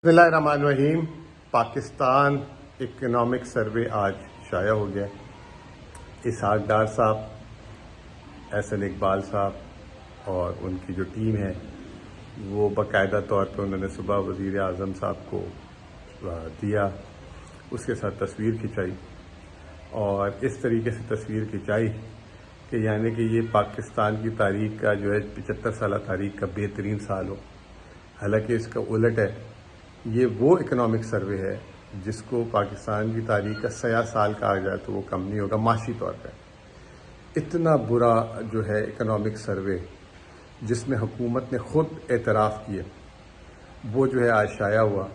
بسم اللہ الرحمن الرحیم۔ پاکستان اکنامک سروے آج شائع ہو گیا۔ اسحاق ڈار صاحب، احسن اقبال صاحب اور ان کی جو ٹیم ہے وہ باقاعدہ طور پہ انہوں نے صبح وزیر اعظم صاحب کو دیا، اس کے ساتھ تصویر کھنچائی اور اس طریقے سے تصویر کھنچائی کہ یعنی کہ یہ پاکستان کی تاریخ کا جو ہے 75 سالہ تاریخ کا بہترین سال ہو۔ حالانکہ اس کا الٹ ہے، یہ وہ اکنامک سروے ہے جس کو پاکستان کی تاریخ کا سیاہ سال کہا جائے تو وہ کم نہیں ہوگا معاشی طور پہ۔ اتنا برا جو ہے اکنامک سروے جس میں حکومت نے خود اعتراف کیا، وہ جو ہے آج شائع ہوا۔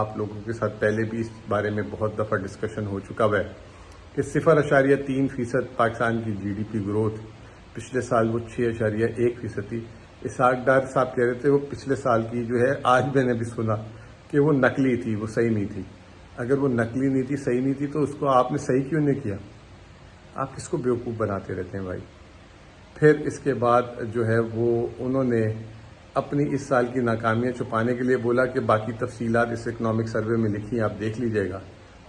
آپ لوگوں کے ساتھ پہلے بھی اس بارے میں بہت دفعہ ڈسکشن ہو چکا ہے کہ 0.3% پاکستان کی جی ڈی پی گروتھ، پچھلے سال وہ 6.1% تھی۔ اسحاق ڈار صاحب کہہ رہے تھے وہ پچھلے سال کی جو ہے، آج میں نے بھی سنا کہ وہ نقلی تھی، وہ صحیح نہیں تھی۔ اگر وہ نقلی نہیں تھی، صحیح نہیں تھی تو اس کو آپ نے صحیح کیوں نہیں کیا؟ آپ کس کو بیوقوف بناتے رہتے ہیں بھائی؟ پھر اس کے بعد جو ہے وہ انہوں نے اپنی اس سال کی ناکامیاں چھپانے کے لیے بولا کہ باقی تفصیلات اس اکنامک سروے میں لکھی ہیں، آپ دیکھ لیجئے گا،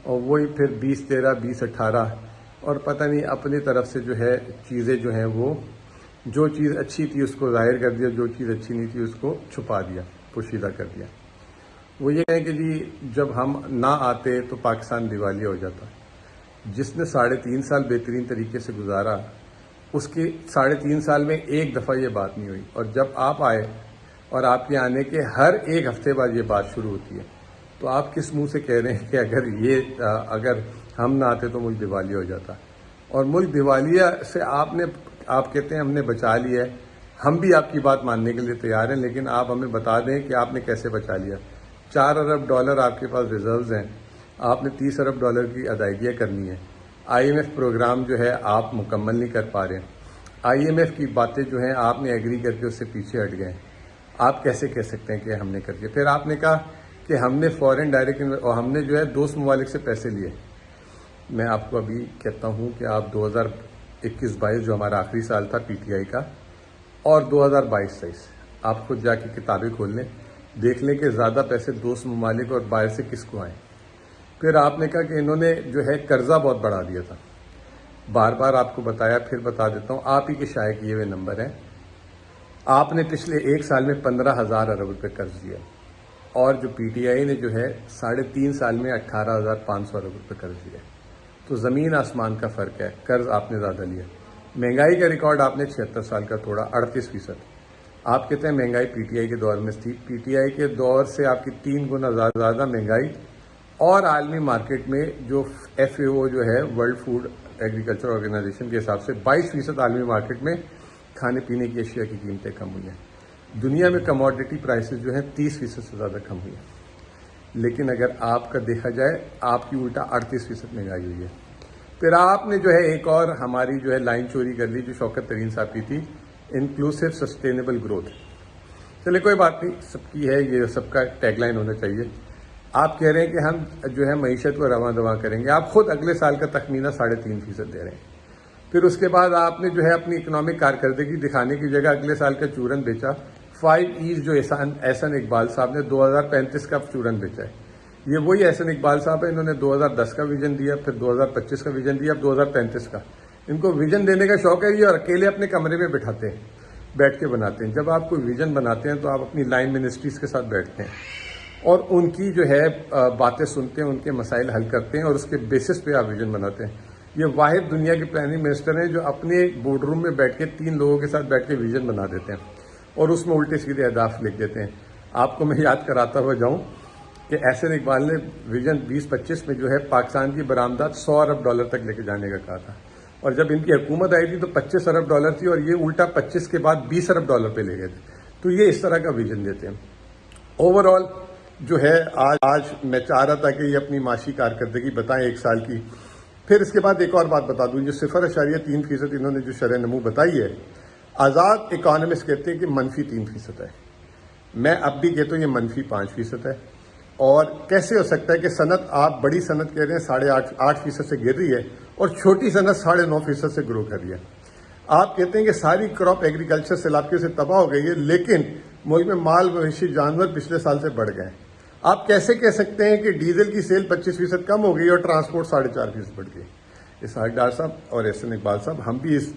اور وہی پھر 2013 2018 اور پتہ نہیں اپنی طرف سے جو ہے چیزیں جو ہیں وہ جو چیز اچھی تھی اس کو ظاہر کر دیا، جو چیز اچھی نہیں تھی اس کو چھپا دیا، پوشیدہ کر دیا۔ وہ یہ کہیں کہ جی جب ہم نہ آتے تو پاکستان دیوالیہ ہو جاتا۔ جس نے 3.5 سال بہترین طریقے سے گزارا، اس کے 3.5 سال میں ایک دفعہ یہ بات نہیں ہوئی، اور جب آپ آئے اور آپ کے آنے کے ہر ایک ہفتے بعد یہ بات شروع ہوتی ہے، تو آپ کس منہ سے کہہ رہے ہیں کہ اگر ہم نہ آتے تو ملک دیوالیہ ہو جاتا؟ اور ملک دیوالیہ سے آپ کہتے ہیں ہم نے بچا لیا ہے۔ ہم بھی آپ کی بات ماننے کے لیے تیار ہیں، لیکن آپ ہمیں بتا دیں کہ آپ نے کیسے بچا لیا۔ $4 ارب آپ کے پاس ریزروز ہیں، آپ نے $30 ارب کی ادائیگیاں کرنی ہیں۔ IMF پروگرام جو ہے آپ مکمل نہیں کر پا رہے ہیں۔ IMF کی باتیں جو ہیں آپ نے ایگری کر کے اس سے پیچھے ہٹ گئے۔ آپ کیسے کہہ سکتے ہیں کہ ہم نے کر دیا؟ پھر آپ نے کہا کہ ہم نے فورن ڈائریکٹ اور ہم نے جو ہے دوست ممالک سے پیسے لیے۔ میں آپ کو ابھی کہتا ہوں کہ آپ 2021-22 جو ہمارا آخری سال تھا PTI کا، اور 2022-23 آپ خود جا کے کتابیں کھول لیں، دیکھ لیں کہ زیادہ پیسے دوست ممالک اور باہر سے کس کو آئیں۔ پھر آپ نے کہا کہ انہوں نے جو ہے قرضہ بہت بڑھا دیا تھا۔ بار بار آپ کو بتایا، پھر بتا دیتا ہوں، آپ ہی کے شائع کیے ہوئے نمبر ہیں۔ آپ نے پچھلے ایک سال میں 15,000 ارب روپے قرض دیا، اور جو PTI نے جو ہے 3.5 سال میں 18,500 ارب روپے قرض دیا۔ تو زمین آسمان کا فرق ہے، قرض آپ نے زیادہ لیا۔ مہنگائی کا ریکارڈ آپ نے 76 سال کا توڑا، 38%۔ آپ کہتے ہیں مہنگائی PTI کے دور میں تھی، PTI کے دور سے آپ کی 3 گنا زیادہ مہنگائی، اور عالمی مارکیٹ میں جو FAO جو ہے ورلڈ فوڈ ایگریکلچر آرگنائزیشن کے حساب سے 22% عالمی مارکیٹ میں کھانے پینے کی اشیاء کی قیمتیں کم ہوئی ہیں۔ دنیا میں کموڈٹی پرائسز جو ہیں 30% سے زیادہ کم ہوئی ہیں، لیکن اگر آپ کا دیکھا جائے آپ کی الٹا 38% مہنگائی ہوئی ہے۔ پھر آپ نے جو ہے ایک اور ہماری جو ہے لائن چوری کر لی جو شوکت ترین صاحب کی تھی، انکلوسیو سسٹینیبل گروتھ۔ چلے کوئی بات نہیں، سب کی ہے، یہ سب کا ٹیگ لائن ہونا چاہیے۔ آپ کہہ رہے ہیں کہ ہم جو ہے معیشت کو رواں دواں کریں گے، آپ خود اگلے سال کا تخمینہ 3.5% دے رہے ہیں۔ پھر اس کے بعد آپ نے جو ہے اپنی اکنامک کارکردگی دکھانے کی جگہ اگلے سال کا چورن بیچا۔ 5 E's جو احسن اقبال صاحب نے 2035 کا چورن بیچا ہے، یہ وہی احسن اقبال صاحب ہیں، انہوں نے 2010 کا ویژن دیا، پھر 2025 کا ویژن دیا، اب 2035 کا۔ ان کو ویژن دینے کا شوق ہے، یہ اور اکیلے اپنے کمرے میں بیٹھ کے بناتے ہیں۔ جب آپ کوئی ویژن بناتے ہیں تو آپ اپنی لائن منسٹریز کے ساتھ بیٹھتے ہیں اور ان کی جو ہے باتیں سنتے ہیں، ان کے مسائل حل کرتے ہیں، اور اس کے بیسس پہ آپ ویژن بناتے ہیں۔ یہ واحد دنیا کے پرائم منسٹر ہیں جو اپنے بورڈ روم میں بیٹھ کے 3 لوگوں کے ساتھ بیٹھ کے ویژن بنا دیتے ہیں اور اس میں الٹے سیدھے اہداف لکھ دیتے ہیں۔ آپ کو میں یاد کراتا ہوا جاؤں کہ احسن اقبال نے ویژن 2025 میں جو ہے پاکستان کی برآمدات $100 ارب تک لے کے جانے کا کہا تھا، اور جب ان کی حکومت آئی تھی تو $25 ارب تھی، اور یہ الٹا 25 کے بعد $20 ارب پہ لے گئے تھے۔ تو یہ اس طرح کا ویژن دیتے ہیں۔ اوور آل جو ہے آج میں چاہ رہا تھا کہ یہ اپنی معاشی کارکردگی بتائیں ایک سال کی۔ پھر اس کے بعد ایک اور بات بتا دوں، جو 0.3% انہوں نے جو شرح نمو بتائی ہے، آزاد اکانومسٹ کہتے ہیں کہ -3% ہے۔ میں اب بھی کہتا ہوں یہ -5% ہے۔ اور کیسے ہو سکتا ہے کہ صنعت، آپ بڑی صنعت کہہ رہے ہیں 8.5% سے گر رہی ہے، اور چھوٹی صنعت 9.5% سے گرو کر رہی ہے۔ آپ کہتے ہیں کہ ساری کراپ ایگریکلچر سیلاب سے تباہ ہو گئی ہے، لیکن ملک میں مال مویشی جانور پچھلے سال سے بڑھ گئے ہیں۔ آپ کیسے کہہ سکتے ہیں کہ ڈیزل کی سیل 25% کم ہو گئی اور ٹرانسپورٹ 4.5% بڑھ گئی؟ اسحاق ڈار صاحب اور احسن اقبال صاحب، ہم بھی اس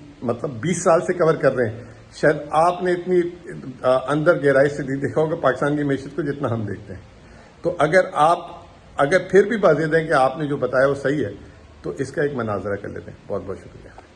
20 سال سے کور کر رہے ہیں، شاید آپ نے اتنی اندر گہرائی سے نہیں دیکھا ہوگا پاکستان کی معیشت کو جتنا ہم دیکھتے ہیں. تو اگر پھر بھی بازید ہیں کہ آپ نے جو بتایا وہ صحیح ہے تو اس کا ایک مناظرہ کر لیتے ہیں. بہت بہت شکریہ.